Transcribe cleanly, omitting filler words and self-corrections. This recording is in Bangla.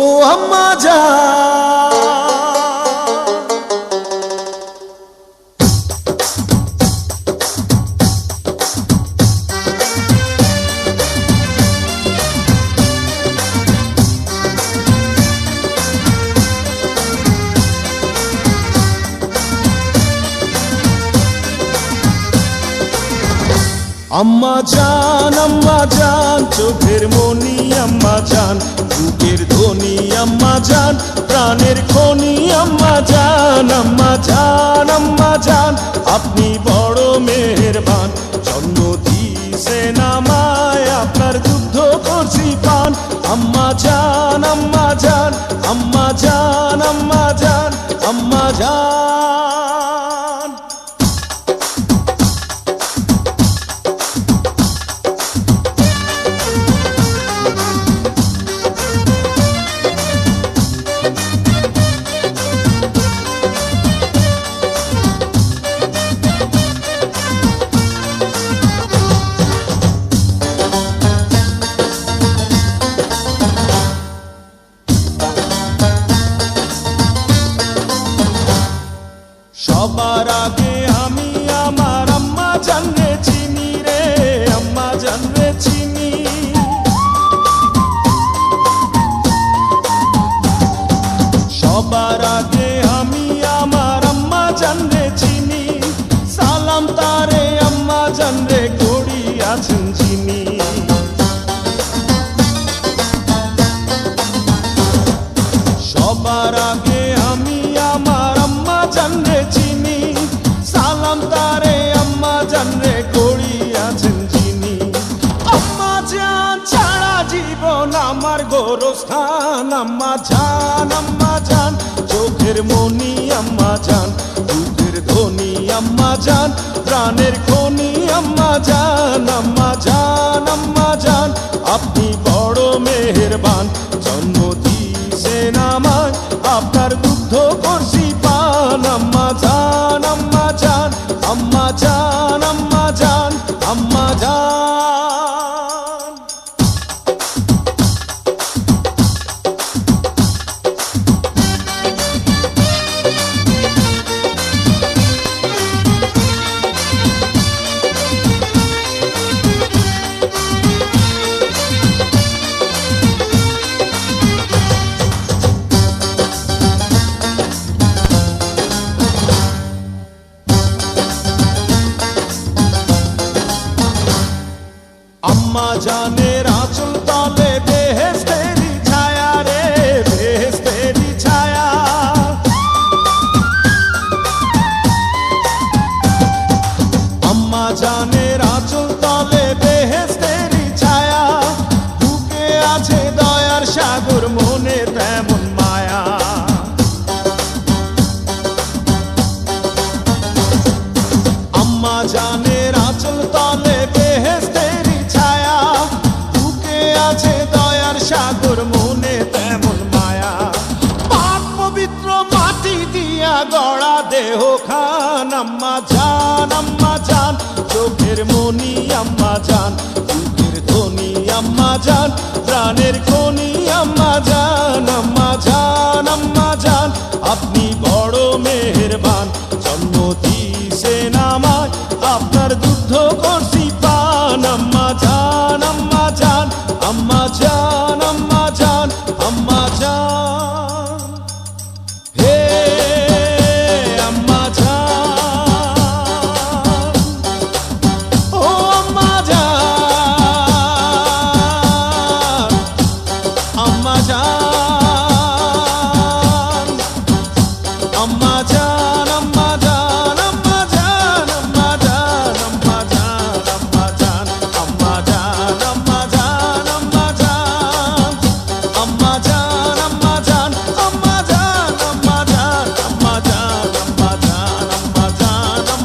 ও আম্মা জান। আম্মা জান চোখের মনি আম্মা জান, বুকের ধ্বনি আম্মা জান, প্রাণের খনি আম্মা জান। আম্মা জান আপনি বড় মেহেরবান, জন্ম দিয়েছেন আমায়, আপনার দুগ্ধ করছি পান। আম্মা জান আম্মা জান আম্মা জান আম্মা জান আম্মা জান। সবার আগে আমি আমার আম্মা জানরে চিনি রে, আম্মা জানরে চিনি। সবার আগে আমি আমার আম্মা জানরে চিনি, সালাম তারে আম্মা জানরে করি আছেন চিনি। সবার আগে আমি আমার আম্মা জানরে চিনি, সালাম তারে আম্মা জানরে করি আছেন চিনি। আম্মা জান ছাড়া জীবন আমার গোরস্থান। আম্মা জান চোখের মনি আম্মা জান, বুকের ধ্বনি আম্মা জান, প্রাণের খনি আম্মা জান। আম্মা জান আপনি বড় মেহেরবান, জন্ম দিয়েছেন আমায়, আপনার দুগ্ধ করছি পান। আম্মা জান আম্মা জান আম্মা জান আম্মা জান আম্মা জান। আম্মা জানের আঁচল তলে বেহেশতেরি ছায়া রে, বেহেশতেরি ছায়া। আম্মা জানের আঁচল তলে বেহেশতেরি ছায়া, বুকে আছে দয়ার সাগর, মনে তেমন মায়া। আম্মা জানের আঁচল তলে বেহেশতেরি ছায়া, বুকে আছে দয়ার সাগর, মনে তেমন মায়া। পাক পবিত্র মাটি দিয়া গড়া দেহ খান। আম্মা জান চোখের মনি আম্মা জান, বুকের ধ্বনি আম্মা জান, প্রাণের খনি আম্মা জান।